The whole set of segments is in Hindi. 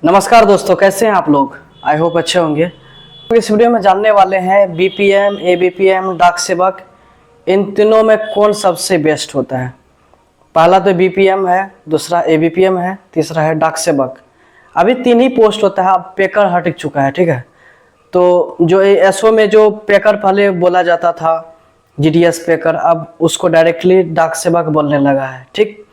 नमस्कार दोस्तों, कैसे हैं आप लोग। आई होप अच्छे होंगे। इस वीडियो में जानने वाले हैं बीपीएम, एबीपीएम, डाक सेवक, इन तीनों में कौन सबसे बेस्ट होता है। पहला तो बीपीएम है, दूसरा एबीपीएम है, तीसरा है डाक सेवक। अभी तीन ही पोस्ट होता है, अब पेकर हट चुका है, ठीक है। तो जो एसओ में जो पेकर पहले बोला जाता था, जीडीएस पेकर, अब उसको डायरेक्टली डाक सेवक बोलने लगा है, ठीक।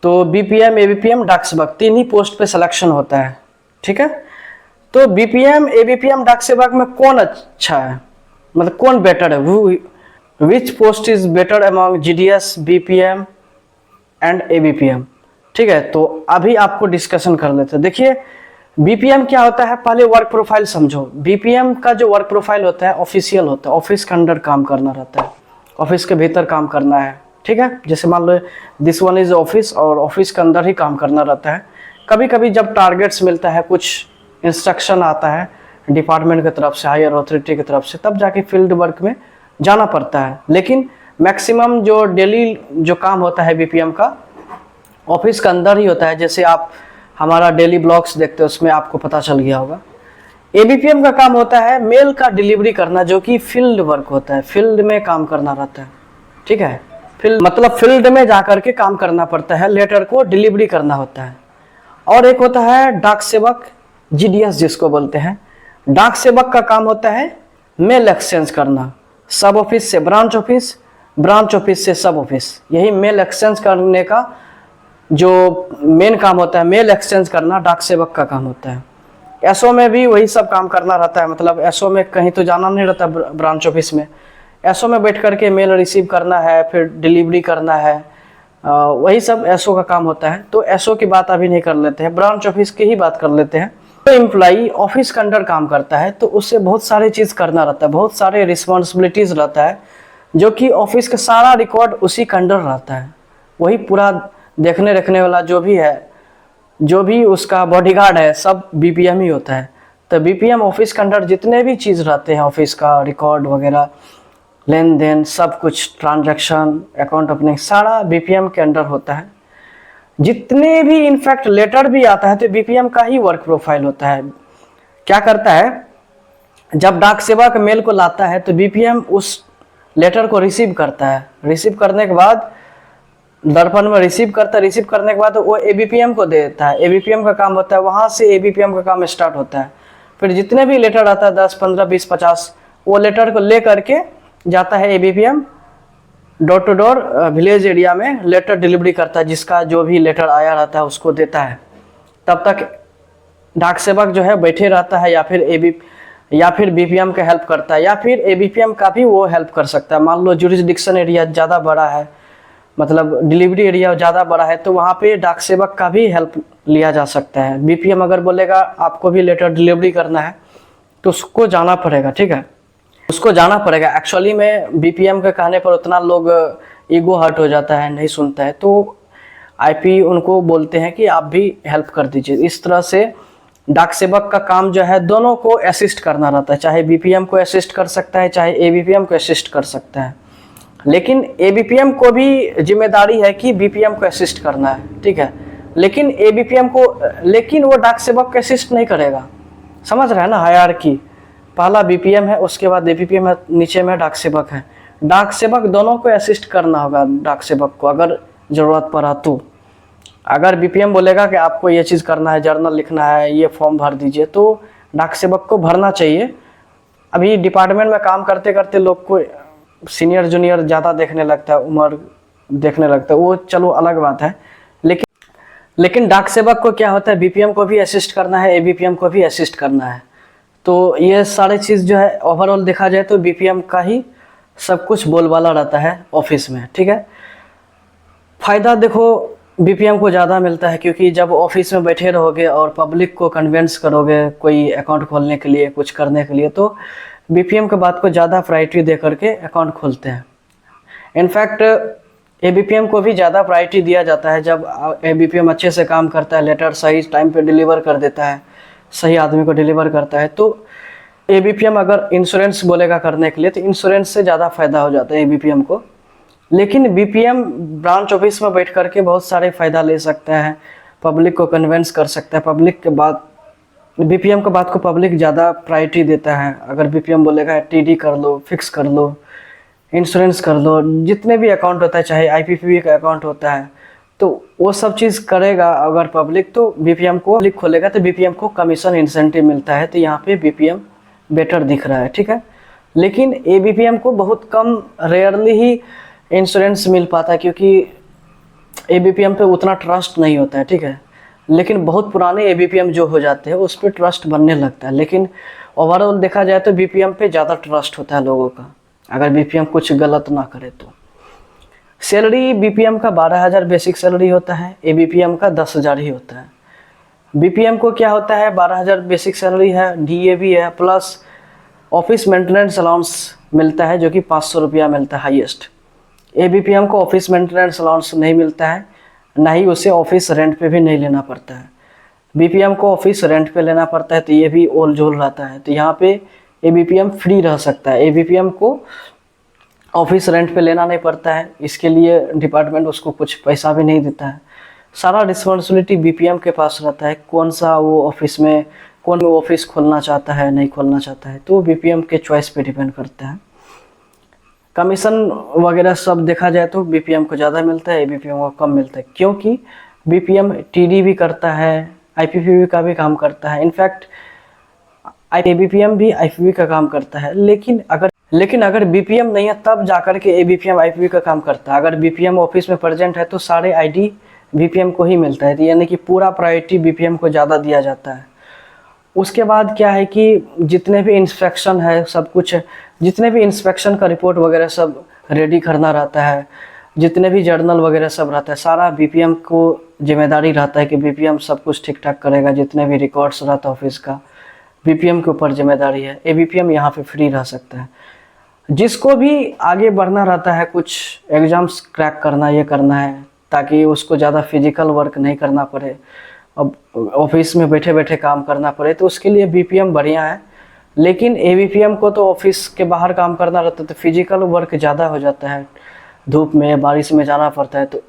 तो बीपीएम, एबीपीएम, डाक सेवक तीन ही पोस्ट पे सिलेक्शन होता है, ठीक है। तो बीपीएम, एबीपीएम, डाक सेवक में कौन अच्छा है, मतलब कौन बेटर है, which post is better among GDS, BPM and ABPM, ठीक है। तो अभी आपको डिस्कशन कर लेते हैं। देखिए बीपीएम क्या होता है, पहले वर्क प्रोफाइल समझो। बीपीएम का जो वर्क प्रोफाइल होता है ऑफिशियल होता है, ऑफिस के अंडर काम करना रहता है, ऑफिस के भीतर काम करना है, ठीक है। जैसे मान लो दिस वन इज ऑफिस और ऑफिस के अंदर ही काम करना रहता है। कभी कभी जब टारगेट्स मिलता है, कुछ इंस्ट्रक्शन आता है डिपार्टमेंट की तरफ से, हायर अथॉरिटी की तरफ से, तब जाके फील्ड वर्क में जाना पड़ता है। लेकिन मैक्सिमम जो डेली जो काम होता है बीपीएम का ऑफिस के अंदर ही होता है। जैसे आप हमारा डेली ब्लॉग्स देखते हो, उसमें आपको पता चल गया होगा। एबीपीएम का काम होता है मेल का डिलीवरी करना, जो कि फील्ड वर्क होता है, फील्ड में काम करना रहता है, ठीक है। मतलब फील्ड में जाकर के काम करना पड़ता है, लेटर को डिलीवरी करना होता है। और एक होता है डाक सेवक, जीडीएस जिसको बोलते हैं। डाक सेवक का काम होता है मेल एक्सचेंज करना, सब ऑफिस से ब्रांच ऑफिस, ब्रांच ऑफिस से सब ऑफिस। यही मेल एक्सचेंज करने का जो मेन काम होता है, मेल एक्सचेंज करना डाक सेवक का काम होता है। एसओ में भी वही सब काम करना रहता है, मतलब एसओ में कहीं तो जाना नहीं रहता ब्रांच ऑफिस में, एसओ में बैठ करके मेल रिसीव करना है, फिर डिलीवरी करना है, वही सब एसओ का काम होता है। तो एसओ की बात अभी नहीं कर लेते हैं, ब्रांच ऑफिस की ही बात कर लेते हैं। तो एम्प्लॉई ऑफिस के अंडर काम करता है, तो उससे बहुत सारे चीज़ करना रहता है, बहुत सारे रिस्पॉन्सिबिलिटीज़ रहता है, जो कि ऑफिस का सारा रिकॉर्ड उसी के अंडर रहता है। वही पूरा देखने रखने वाला जो भी है, जो भी उसका बॉडीगार्ड है, सब बीपीएम ही होता है। तो बीपीएम ऑफिस के अंडर जितने भी चीज़ रहते हैं, ऑफिस का रिकॉर्ड वगैरह, लेन देन, सब कुछ, ट्रांजैक्शन, अकाउंट ओपनिंग, सारा बीपीएम के अंडर होता है। जितने भी इनफैक्ट लेटर भी आता है तो बीपीएम का ही वर्क प्रोफाइल होता है। क्या करता है, जब डाक सेवक मेल को लाता है तो बीपीएम उस लेटर को रिसीव करता है। रिसीव करने के बाद दर्पण में रिसीव करता है, रिसीव करने के बाद वो एबीपीएम को दे देता है। एबीपीएम का काम होता है, वहाँ से एबीपीएम का काम स्टार्ट होता है। फिर जितने भी लेटर आता है 10, 15, 20, 50, वो लेटर को ले करके जाता है ABPM, door to door village area में लेटर डिलीवरी करता है। जिसका जो भी लेटर आया रहता है उसको देता है। तब तक डाक सेवक जो है बैठे रहता है, या फिर बीपीएम का हेल्प करता है, या फिर एबीपीएम का भी वो हेल्प कर सकता है। मान लो जुरिसडिक्शन एरिया ज़्यादा बड़ा है, मतलब डिलीवरी एरिया ज़्यादा बड़ा है, तो वहाँ पे डाक सेवक का भी हेल्प लिया जा सकता है। बीपीएम अगर बोलेगा आपको भी लेटर डिलीवरी करना है तो उसको जाना पड़ेगा, ठीक है, उसको जाना पड़ेगा। एक्चुअली में बीपीएम के कहने पर उतना लोग ईगो हर्ट हो जाता है, नहीं सुनता है, तो आईपी उनको बोलते हैं कि आप भी हेल्प कर दीजिए। इस तरह से डाक सेवक का काम जो है दोनों को असिस्ट करना रहता है, चाहे बीपीएम को असिस्ट कर सकता है, चाहे एबीपीएम को असिस्ट कर सकता है। लेकिन एबीपीएम को भी जिम्मेदारी है कि बीपीएम को असिस्ट करना है, ठीक है। लेकिन लेकिन वो डाक सेवक को असिस्ट नहीं करेगा, समझ रहे हैं ना। हायरार्की, पहला बीपीएम है, उसके बाद एबीपीएम है, नीचे में डाक सेवक है। डाक सेवक दोनों को असिस्ट करना होगा डाक सेवक को, अगर ज़रूरत पड़ा तो। अगर बीपीएम बोलेगा कि आपको ये चीज़ करना है, जर्नल लिखना है, ये फॉर्म भर दीजिए, तो डाक सेवक को भरना चाहिए। अभी डिपार्टमेंट में काम करते करते लोग को सीनियर जूनियर ज़्यादा देखने लगता है, उम्र देखने लगता है, वो चलो अलग बात है। लेकिन डाक सेवक को क्या होता है, बीपीएम को भी असिस्ट करना है, एबीपीएम को भी असिस्ट करना है। तो ये सारे चीज़ जो है ओवरऑल देखा जाए तो बीपीएम का ही सब कुछ बोलबाला रहता है ऑफिस में, ठीक है। फ़ायदा देखो बीपीएम को ज़्यादा मिलता है, क्योंकि जब ऑफिस में बैठे रहोगे और पब्लिक को कन्विंस करोगे कोई अकाउंट खोलने के लिए, कुछ करने के लिए, तो बीपीएम के बात को ज़्यादा प्रायोरिटी दे करके अकाउंट खोलते हैं। इनफैक्ट एबीपीएम को भी ज़्यादा प्रायोरिटी दिया जाता है। जब एबीपीएम अच्छे से काम करता है, लेटर सही टाइम पे डिलीवर कर देता है, सही आदमी को डिलीवर करता है, तो एबीपीएम अगर इंश्योरेंस बोलेगा करने के लिए तो इंश्योरेंस से ज़्यादा फ़ायदा हो जाता है एबीपीएम को। लेकिन बीपीएम ब्रांच ऑफिस में बैठ करके बहुत सारे फ़ायदा ले सकता है, पब्लिक को कन्विंस कर सकता है, पब्लिक के बात बीपीएम का बात को पब्लिक ज़्यादा प्रायोरिटी देता है। अगर बीपीएम बोलेगा टीडी कर लो, फिक्स कर लो, इंश्योरेंस कर लो, जितने भी अकाउंट होता है, चाहे आईपीपीबी का अकाउंट होता है, तो वो सब चीज़ करेगा अगर पब्लिक, तो बीपीएम को पब्लिक खोलेगा तो बीपीएम को कमीशन इंसेंटिव मिलता है। तो यहाँ पे बीपीएम बेटर दिख रहा है, ठीक है। लेकिन एबीपीएम को बहुत कम, रेयरली ही इंश्योरेंस मिल पाता है, क्योंकि एबीपीएम पे उतना ट्रस्ट नहीं होता है, ठीक है। लेकिन बहुत पुराने एबीपीएम जो हो जाते हैं उस पर ट्रस्ट बनने लगता है। लेकिन ओवरऑल देखा जाए तो बीपीएम पे ज़्यादा ट्रस्ट होता है लोगों का, अगर बीपीएम कुछ गलत ना करे तो। सैलरी बीपीएम का 12,000 बेसिक सैलरी होता है, एबीपीएम का 10,000 ही होता है। बीपीएम को क्या होता है, 12,000 बेसिक सैलरी है, डीए भी है, प्लस ऑफिस मेंटेनेंस अलाउंस मिलता है जो कि 500 रुपया मिलता है हाईएस्ट। एबीपीएम को ऑफिस मेंटेनेंस अलाउंस नहीं मिलता है, ना ही उसे ऑफिस रेंट पे भी नहीं लेना पड़ता है। बीपीएम को ऑफिस रेंट पे लेना पड़ता है, तो ये भी ओल जोल रहता है। तो यहाँ पे एबीपीएम फ्री रह सकता है, एबीपीएम को ऑफिस रेंट पे लेना नहीं पड़ता है, इसके लिए डिपार्टमेंट उसको कुछ पैसा भी नहीं देता है। सारा रिस्पॉन्सिबिलिटी बीपीएम के पास रहता है, कौन सा वो ऑफिस में, कौन वो ऑफिस खोलना चाहता है नहीं खोलना चाहता है, तो बीपीएम के चॉइस पे डिपेंड करता है। कमीशन वगैरह सब देखा जाए तो बीपीएम को ज़्यादा मिलता है, एबीपीएम को कम मिलता है, क्योंकि बीपीएम टीडी भी करता है, आईपीपीबी का भी काम करता है। इनफैक्ट एबीपीएम भी आईपीपीबी का काम करता है। लेकिन अगर बीपीएम नहीं है तब जाकर के एबीपीएम आईपीपीबी का काम करता है। अगर बीपीएम ऑफिस में प्रेजेंट है तो सारे आईडी बीपीएम को ही मिलता है, यानी कि पूरा प्रायोरिटी बीपीएम को ज़्यादा दिया जाता है। उसके बाद क्या है कि जितने भी इंस्पेक्शन है सब कुछ, जितने भी इंस्पेक्शन का रिपोर्ट वगैरह सब रेडी करना रहता है, जितने भी जर्नल वगैरह सब रहता है, सारा बीपीएम को जिम्मेदारी रहता है कि बीपीएम सब कुछ ठीक ठाक करेगा। जितने भी रिकॉर्ड्स रहता है ऑफिस का, बीपीएम के ऊपर जिम्मेदारी है। एबीपीएम यहाँ पे फ्री रह सकता है। जिसको भी आगे बढ़ना रहता है, कुछ एग्ज़ाम्स क्रैक करना, ये करना है, ताकि उसको ज़्यादा फिजिकल वर्क नहीं करना पड़े, अब ऑफिस में बैठे बैठे काम करना पड़े, तो उसके लिए बीपीएम बढ़िया है। लेकिन एबीपीएम को तो ऑफिस के बाहर काम करना रहता है, तो फिजिकल वर्क ज़्यादा हो जाता है, धूप में बारिश में जाना पड़ता है, तो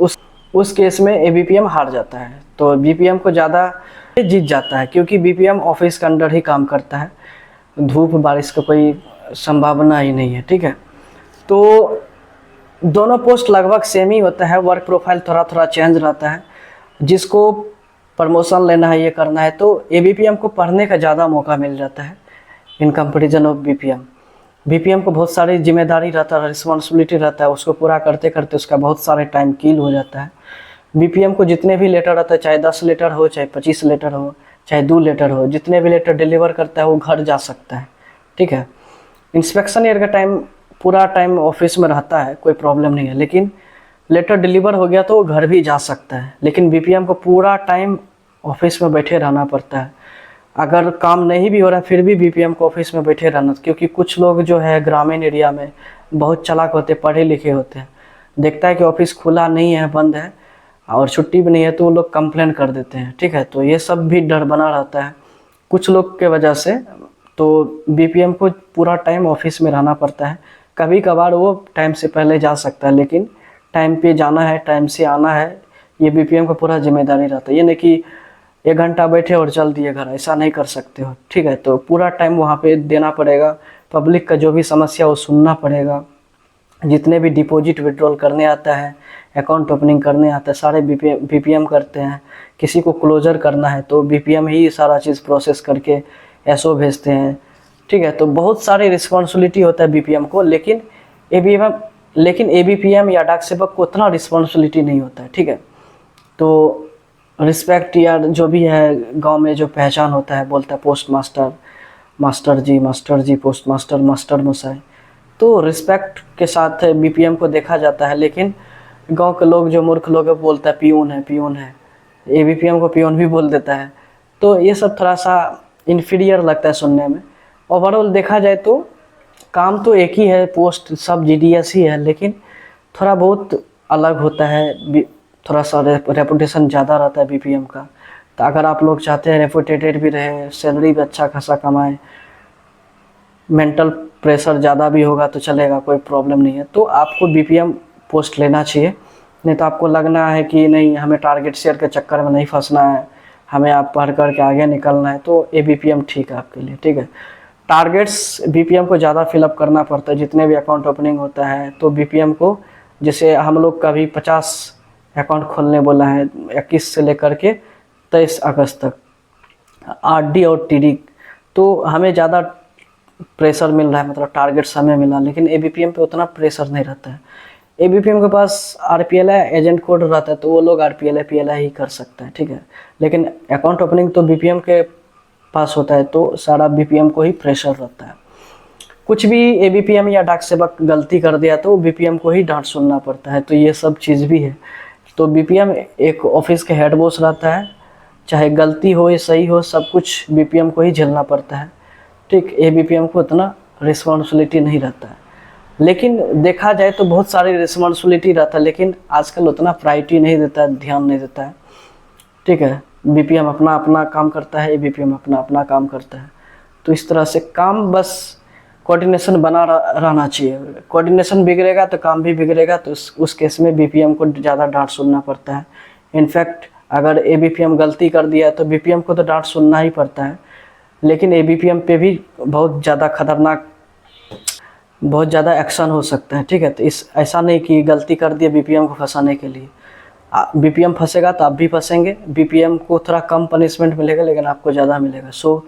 उस केस में एबीपीएम हार जाता है। तो बीपीएम को ज़्यादा जीत जाता है, क्योंकि बीपीएम ऑफिस के अंडर ही काम करता है, धूप बारिश का कोई संभावना ही नहीं है, ठीक है। तो दोनों पोस्ट लगभग सेम ही होता है, वर्क प्रोफाइल थोड़ा थोड़ा चेंज रहता है। जिसको प्रमोशन लेना है, ये करना है, तो एबीपीएम को पढ़ने का ज़्यादा मौका मिल जाता है in comparison of BPM. BPM को बहुत सारी जिम्मेदारी रहता है, रिस्पॉन्सिबिलिटी रहता है, उसको पूरा करते करते उसका बहुत सारे टाइम किल हो जाता है। बीपीएम को जितने भी लेटर रहता है, चाहे 10 लेटर हो, चाहे 25 लेटर हो, चाहे 2 लेटर हो, जितने भी लेटर डिलीवर करता है वो घर जा सकता है, ठीक है। इंस्पेक्शन ईयर का टाइम पूरा टाइम ऑफिस में रहता है, कोई प्रॉब्लम नहीं है, लेकिन लेटर डिलीवर हो गया तो वो घर भी जा सकता है। लेकिन बीपीएम को पूरा टाइम ऑफिस में बैठे रहना पड़ता है। अगर काम नहीं भी हो रहा है फिर भी बीपीएम को ऑफिस में बैठे रहना, क्योंकि कुछ लोग जो है ग्रामीण एरिया में बहुत चालाक होते, पढ़े लिखे होते हैं, देखता है कि ऑफिस खुला नहीं है, बंद है और छुट्टी भी नहीं है, तो वो लोग कंप्लेन कर देते हैं, ठीक है। तो ये सब भी डर बना रहता है कुछ लोग के वजह से। तो बीपीएम को पूरा टाइम ऑफिस में रहना पड़ता है। कभी कभार वो टाइम से पहले जा सकता है, लेकिन टाइम पे जाना है, टाइम से आना है, ये बीपीएम का पूरा जिम्मेदारी रहता है। ये नहीं कि 1 घंटा बैठे और चल दिए घर, ऐसा नहीं कर सकते हो, ठीक है। तो पूरा टाइम वहाँ पे देना पड़ेगा, पब्लिक का जो भी समस्या वो सुनना पड़ेगा। जितने भी डिपॉजिट विड्रॉल करने आता है, अकाउंट ओपनिंग करने आता है, सारे बीपीएम करते हैं। किसी को क्लोजर करना है तो बीपीएम ही सारा चीज़ प्रोसेस करके एसओ भेजते हैं, ठीक है। तो बहुत सारी रिस्पॉन्सिबिलिटी होता है बीपीएम को, लेकिन एबीपीएम या डाक सेवक को उतना रिस्पॉन्सिबिलिटी नहीं होता है, ठीक है। तो रिस्पेक्ट या जो भी है गांव में जो पहचान होता है, बोलता है पोस्ट मास्टर, मास्टर जी, पोस्ट मास्टर, मास्टर मशाई, तो रिस्पेक्ट के साथ बीपीएम को देखा जाता है। लेकिन गांव के लोग जो मूर्ख लोग हैं बोलता है पियून है, एबीपीएम को पियून भी बोल देता है। तो ये सब थोड़ा सा इन्फीरियर लगता है सुनने में। ओवरऑल देखा जाए तो काम तो एक ही है, पोस्ट सब जीडीएस ही है, लेकिन थोड़ा बहुत अलग होता है, थोड़ा सा रेपुटेशन ज़्यादा रहता है बीपीएम का। तो अगर आप लोग चाहते हैं रेपुटेटेड भी रहे, सैलरी भी अच्छा खासा कमाए, मेंटल प्रेशर ज़्यादा भी होगा तो चलेगा, कोई प्रॉब्लम नहीं है, तो आपको बीपीएम पोस्ट लेना चाहिए। नहीं तो आपको लगना है कि नहीं हमें टारगेट शेयर के चक्कर में नहीं फंसना है, हमें आप पढ़ कर के आगे निकलना है तो ABPM ठीक है आपके लिए, ठीक है। टारगेट्स BPM को ज़्यादा फिलअप करना पड़ता है, जितने भी अकाउंट ओपनिंग होता है तो BPM को, जैसे हम लोग का भी 50 अकाउंट खोलने बोला है 21 से लेकर के 23 अगस्त तक, RD और TD, तो हमें ज़्यादा प्रेशर मिल रहा है, मतलब टारगेट्स हमें मिला, लेकिन ABPM पे उतना प्रेशर नहीं रहता है। ABPM के पास RPLI एजेंट कोड रहता है तो वो लोग RPLI PLI ही कर सकते हैं, ठीक है। लेकिन अकाउंट ओपनिंग तो BPM के पास होता है तो सारा BPM को ही प्रेशर रहता है। कुछ भी ABPM या डाक सेवक गलती कर दिया तो BPM को ही डांट सुनना पड़ता है, तो ये सब चीज़ भी है। तो BPM एक ऑफिस के हेड बॉस रहता है, चाहे गलती हो या सही हो, सब कुछ BPM को ही झेलना पड़ता है, ठीक। ABPM को उतना रिस्पॉन्सिबिलिटी नहीं रहता है, लेकिन देखा जाए तो बहुत सारी रिस्पॉन्सिबिलिटी रहता है, लेकिन आजकल उतना प्रायोरिटी नहीं देता है, ध्यान नहीं देता है, ठीक है। BPM अपना अपना काम करता है, ABPM अपना अपना काम करता है। तो इस तरह से काम, बस कोऑर्डिनेशन बना रहना चाहिए। कोऑर्डिनेशन बिगड़ेगा तो काम भी बिगड़ेगा, तो उस केस में BPM को ज़्यादा डांट सुनना पड़ता है। इनफैक्ट अगर ABPM गलती कर दिया तो BPM को तो डांट सुनना ही पड़ता है, लेकिन ABPM पे भी बहुत ज़्यादा खतरनाक, बहुत ज़्यादा एक्शन हो सकता है, ठीक है। तो ऐसा नहीं कि गलती कर दिया BPM को फंसाने के लिए, BPM फंसेगा तो आप भी फंसेंगे। BPM को थोड़ा कम पनिशमेंट मिलेगा लेकिन आपको ज़्यादा मिलेगा। सो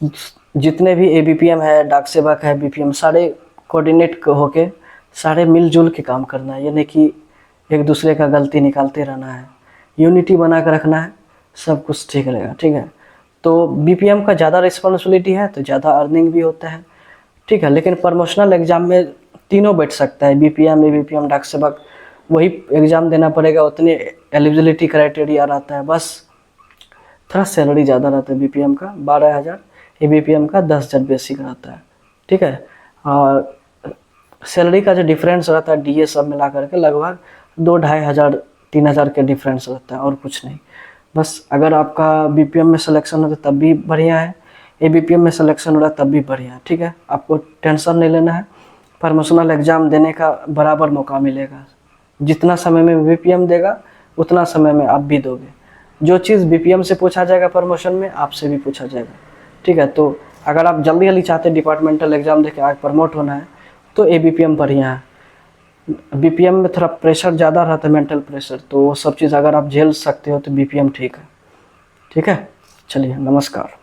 जितने भी ABPM है, डाक सेवक है, BPM, सारे कोऑर्डिनेट होके सारे मिलजुल के काम करना है, ये नहीं कि एक दूसरे का गलती निकालते रहना है। यूनिटी बना कर रखना है, सब कुछ ठीक रहेगा, ठीक है। तो BPM का ज़्यादा रिस्पॉन्सिबिलिटी है तो ज़्यादा अर्निंग भी होता है, ठीक है। लेकिन प्रमोशनल एग्ज़ाम में तीनों बैठ सकता है, BPM, ABPM, डाक सेवक, वही एग्ज़ाम देना पड़ेगा, उतने एलिजिबिलिटी क्राइटेरिया रहता है, बस थोड़ा सैलरी ज़्यादा रहता है। BPM का 12,000, ABPM का 10,000 बेसिक रहता है, ठीक है। और सैलरी का जो डिफरेंस रहता है DA सब मिला करके लगभग 2-2,500 3,000 के डिफरेंस रहता है, और कुछ नहीं। बस अगर आपका BPM में सिलेक्शन होता तब भी बढ़िया है, ABPM में सिलेक्शन हो रहा तब भी बढ़िया है, ठीक है। आपको टेंशन नहीं लेना है, प्रमोशनल एग्ज़ाम देने का बराबर मौका मिलेगा। जितना समय में BPM देगा उतना समय में आप भी दोगे। जो चीज़ BPM से पूछा जाएगा प्रमोशन में, आपसे भी पूछा जाएगा, ठीक है। तो अगर आप जल्दी जल्दी चाहते हैं डिपार्टमेंटल एग्ज़ाम देके आगे प्रमोट होना है तो ABPM बढ़िया है। BPM में थोड़ा प्रेशर ज़्यादा रहता है, मेंटल प्रेशर, तो वो सब चीज़ अगर आप झेल सकते हो तो BPM ठीक है, ठीक है। चलिए, नमस्कार।